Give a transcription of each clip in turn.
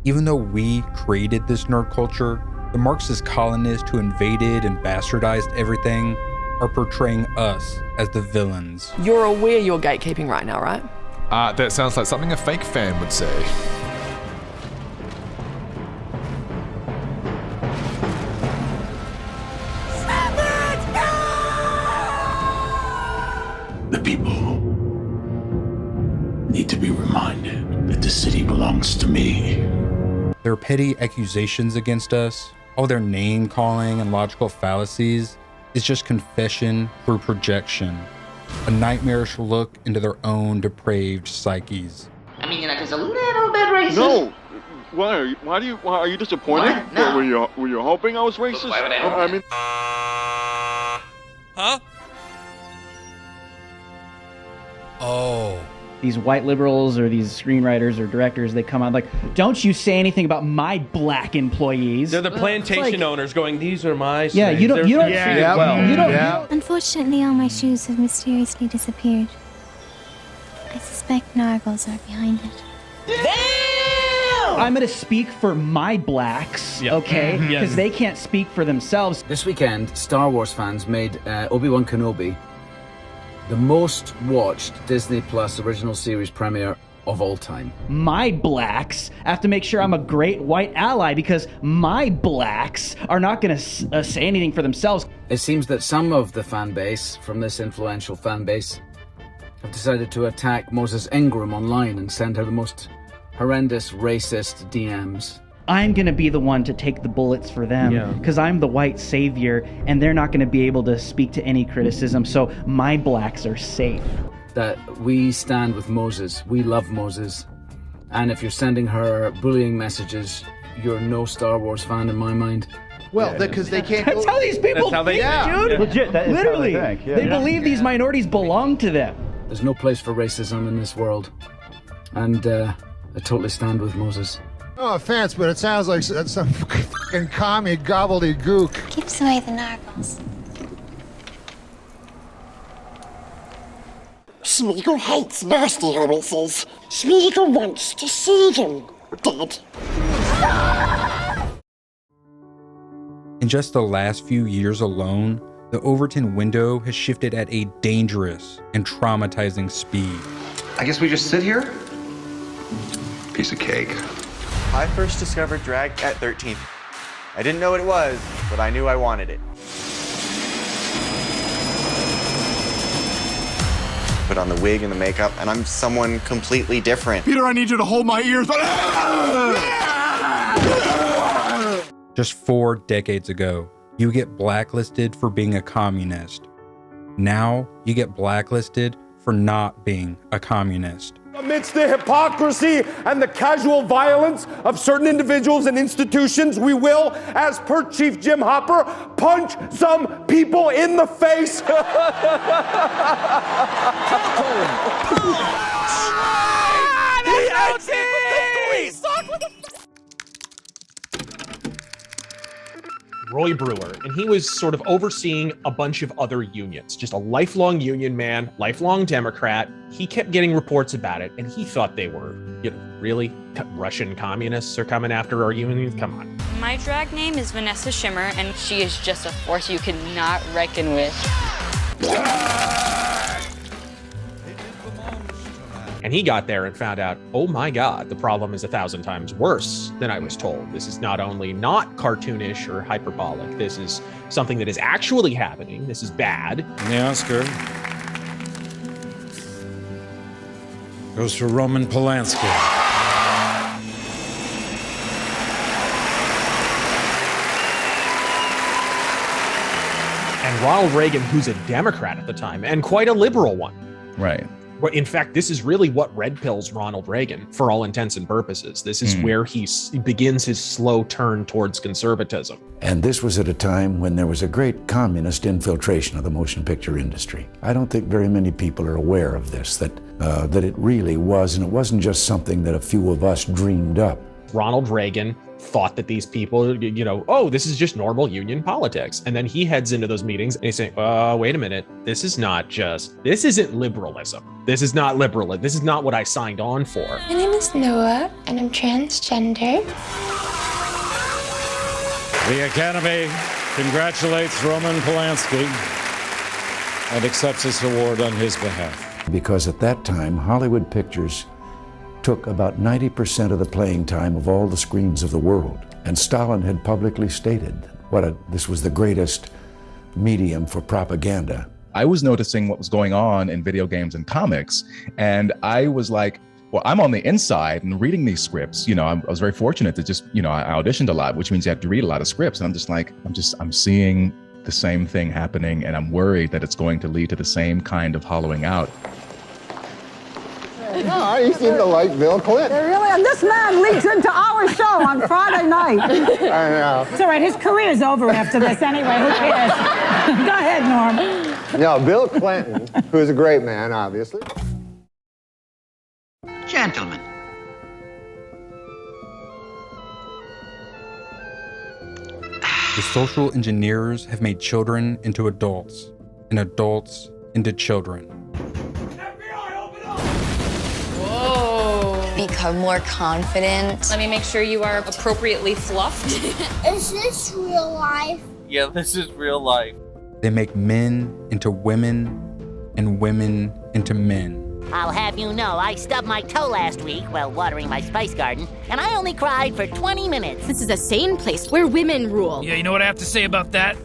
Even though we created this nerd culture, the Marxist colonists who invaded and bastardized everything are portraying us as the villains. You're aware you're gatekeeping right now, right? That sounds like something a fake fan would say. The people need to be reminded that the city belongs to me. Their petty accusations against us, all their name calling and logical fallacies, is just confession through projection, a nightmarish look into their own depraved psyches. I mean, it's a little bit racist. No. Why are you disappointed? What? No. Were you hoping I was racist? Why would I hope I mean, Huh? Oh. These white liberals or these screenwriters or directors, they come out like, don't you say anything about my black employees. They're the plantation owners going, these are my slaves. Yeah, you don't treated yeah, well. You don't. Unfortunately, all my shoes have mysteriously disappeared. I suspect Nargles are behind it. I'm gonna speak for my blacks, okay? Because they can't speak for themselves. This weekend, Star Wars fans made Obi-Wan Kenobi the most watched Disney Plus original series premiere of all time. My blacks have to make sure I'm a great white ally because my blacks are not gonna say anything for themselves. It seems that some of the fan base from this influential fan base have decided to attack Moses Ingram online and send her the most horrendous racist DMs. I'm gonna be the one to take the bullets for them because I'm the white savior and they're not gonna be able to speak to any criticism, so my blacks are safe. That we stand with Moses, we love Moses, and if you're sending her bullying messages, you're no Star Wars fan in my mind. Well, because they can't. That's how these people think, dude. Legit, that is Literally, how they think. they believe these minorities belong to them. There's no place for racism in this world, and I totally stand with Moses. No offense, but it sounds like some fucking commie gobbledygook. Keeps away the Nargles. Smeagol hates nasty hobbitses. Smeagol wants to see them dead. In just the last few years alone, the Overton window has shifted at a dangerous and traumatizing speed. I guess we just sit here? Piece of cake. I first discovered drag at 13. I didn't know what it was, but I knew I wanted it. Put on the wig and the makeup, and I'm someone completely different. Peter, I need you to hold my ears. Just 4 decades ago, you get blacklisted for being a communist. Now, you get blacklisted for not being a communist. Amidst the hypocrisy and the casual violence of certain individuals and institutions, we will, as per Chief Jim Hopper, punch some people in the face. Roy Brewer, and he was sort of overseeing a bunch of other unions, just a lifelong union man, lifelong Democrat. He kept getting reports about it, and he thought they were, really? Russian communists are coming after our union? Come on. My drag name is Vanessa Shimmer, and she is just a force you cannot reckon with. And he got there and found out, oh my God, the problem is 1,000 times worse than I was told. This is not only not cartoonish or hyperbolic, this is something that is actually happening. This is bad. And the Oscar goes to Roman Polanski. And Ronald Reagan, who's a Democrat at the time, and quite a liberal one. Right. In fact, this is really what red pills Ronald Reagan, for all intents and purposes. This is where he begins his slow turn towards conservatism. And this was at a time when there was a great communist infiltration of the motion picture industry. I don't think very many people are aware of this, that it really was, and it wasn't just something that a few of us dreamed up. Ronald Reagan thought that these people, you know, oh, this is just normal union politics. And then he heads into those meetings and he's saying, wait a minute, this isn't liberalism. This is not liberalism. This is not what I signed on for. My name is Noah, and I'm transgender. The Academy congratulates Roman Polanski and accepts this award on his behalf. Because at that time, Hollywood pictures took about 90% of the playing time of all the screens of the world. And Stalin had publicly stated this was the greatest medium for propaganda. I was noticing what was going on in video games and comics, and I was like, well, I'm on the inside and reading these scripts. You know, I was very fortunate to just, you know, I auditioned a lot, which means you have to read a lot of scripts. And I'm just like, I'm seeing the same thing happening, and I'm worried that it's going to lead to the same kind of hollowing out. No, you seem to like Bill Clinton. Really? And this man leaks into our show on Friday night. I know. It's all right. His career's over after this anyway. Who cares? Go ahead, Norm. No, Bill Clinton, who's a great man, obviously. Gentlemen. The social engineers have made children into adults, and adults into children. Become more confident. Let me make sure you are appropriately fluffed. Is this real life? Yeah, this is real life. They make men into women and women into men. I'll have you know, I stubbed my toe last week while watering my spice garden, and I only cried for 20 minutes. This is a sane place where women rule. Yeah, you know what I have to say about that?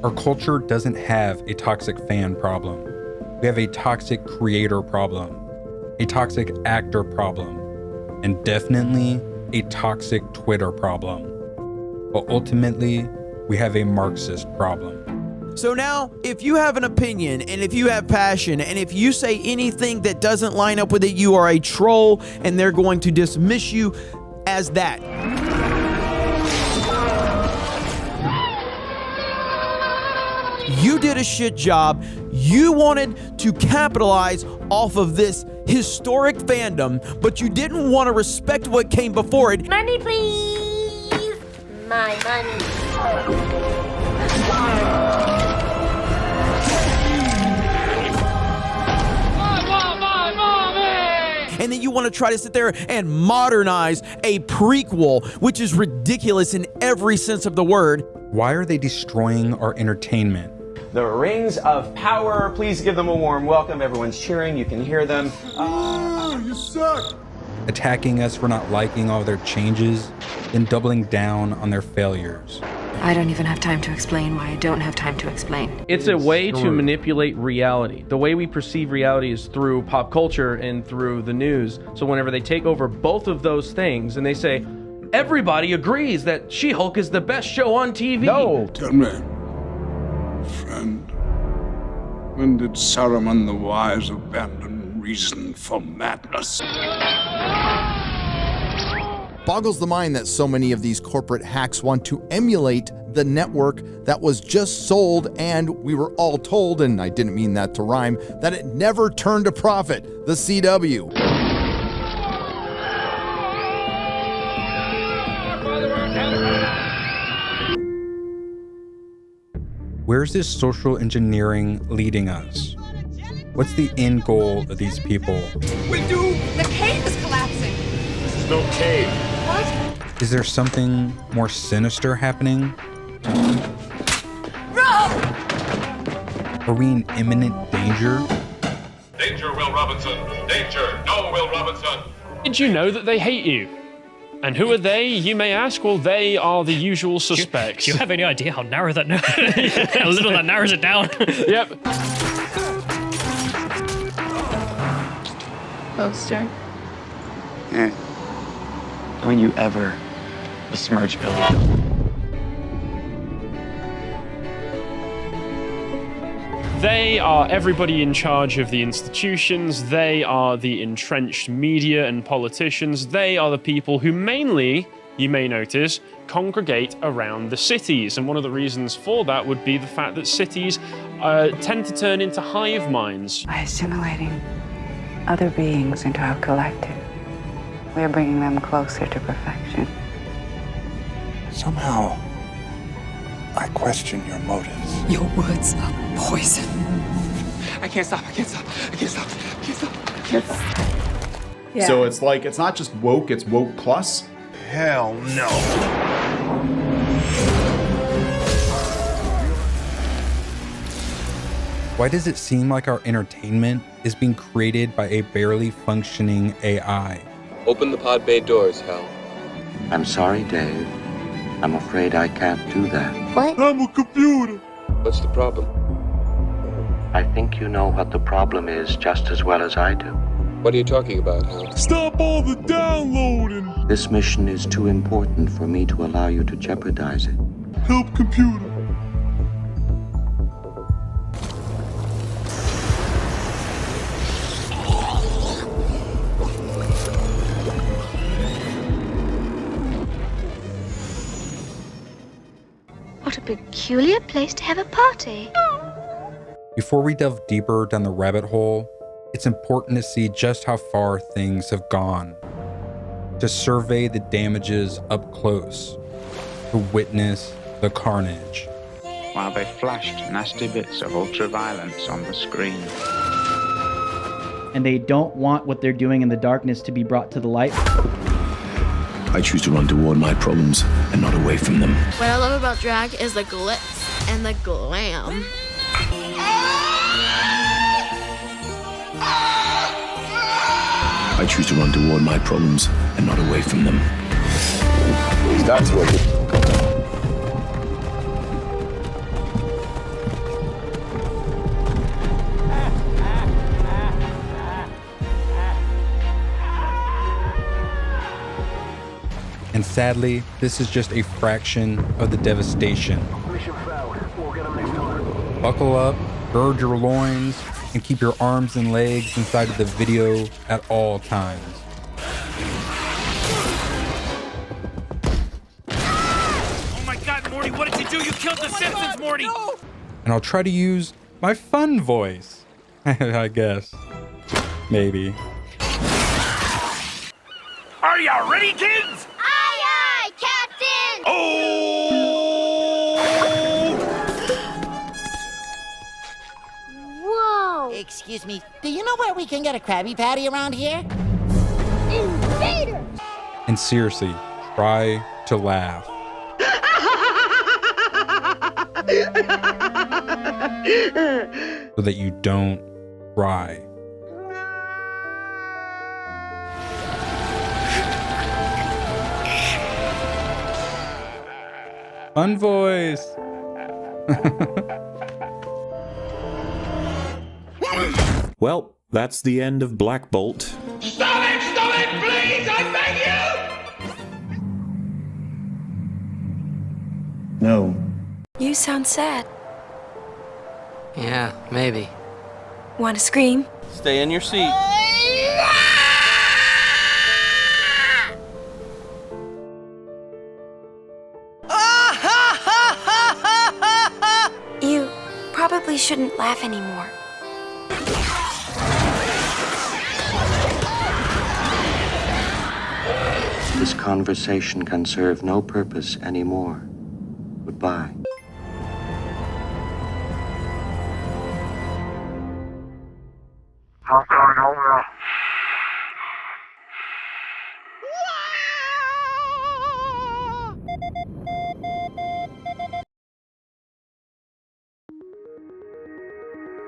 Our culture doesn't have a toxic fan problem. We have a toxic creator problem, a toxic actor problem, and definitely a toxic Twitter problem. But ultimately, we have a Marxist problem. So now, if you have an opinion, and if you have passion, and if you say anything that doesn't line up with it, you are a troll, and they're going to dismiss you as that. You did a shit job. You wanted to capitalize off of this historic fandom, but you didn't want to respect what came before it. Money, please. My money. And then you want to try to sit there and modernize a prequel, which is ridiculous in every sense of the word. Why are they destroying our entertainment? The Rings of Power. Please give them a warm welcome. Everyone's cheering. You can hear them. You suck. Attacking us for not liking all their changes, then doubling down on their failures. I don't even have time to explain why I don't have time to explain. It's a way to manipulate reality. The way we perceive reality is through pop culture and through the news. So whenever they take over both of those things and they say, everybody agrees that She-Hulk is the best show on TV. No. Tell me, friend, when did Saruman the Wise abandon reason for madness? Boggles the mind that so many of these corporate hacks want to emulate the network that was just sold, and we were all told, and I didn't mean that to rhyme, that it never turned a profit, the CW. Where's this social engineering leading us? What's the end goal of these people? The cave is collapsing. This is no cave. What? Is there something more sinister happening? Run! Are we in imminent danger? Danger, Will Robinson! Danger! No, Will Robinson! Did you know that they hate you? And who are they, you may ask? Well, they are the usual suspects. Do you have any idea how narrow that how little that narrows it down? Yep. Poster. Yeah. Don't you ever besmirch Billy. They are everybody in charge of the institutions. They are the entrenched media and politicians. They are the people who mainly you may notice, congregate around the cities. And one of the reasons for that would be the fact that cities tend to turn into hive minds. By assimilating other beings into our collective, we are bringing them closer to perfection. Somehow, I question your motives. Your words are poison. I can't stop, I can't stop, I can't stop, I can't stop, I can't stop. Yeah. So it's like, it's not just woke, it's woke plus. Hell no. Why does it seem like our entertainment is being created by a barely functioning AI? Open the pod bay doors, Hal. I'm sorry, Dave. I'm afraid I can't do that. What? I'm a computer. What's the problem? I think you know what the problem is just as well as I do. What are you talking about, Hal? Stop all the downloading. This mission is too important for me to allow you to jeopardize it. Help computer. What a peculiar place to have a party. Before we delve deeper down the rabbit hole, it's important to see just how far things have gone, to survey the damages up close, to witness the carnage. While they flashed nasty bits of ultraviolence on the screen. And they don't want what they're doing in the darkness to be brought to the light. I choose to run toward my problems and not away from them. What I love about drag is the glitz and the glam. I choose to run toward my problems and not away from them. That's what. And sadly, this is just a fraction of the devastation. Buckle up, gird your loins, and keep your arms and legs inside of the video at all times. Oh my God, Morty, what did you do? You killed the Simpsons, Morty! No! And I'll try to use my fun voice, I guess. Maybe. Are you ready, kids? Aye, aye, Captain! Whoa! Excuse me, do you know where we can get a Krabby Patty around here? Invaders! And seriously, try to laugh. So that you don't cry. Fun voice. Well, that's the end of Black Bolt. Stop it, please, I beg you! No. You sound sad. Yeah, maybe. Want to scream? Stay in your seat. You probably shouldn't laugh anymore. This conversation can serve no purpose anymore. Goodbye.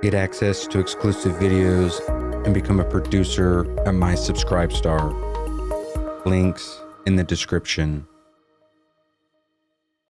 Get access to exclusive videos and become a producer at my Subscribe Star. Links in the description.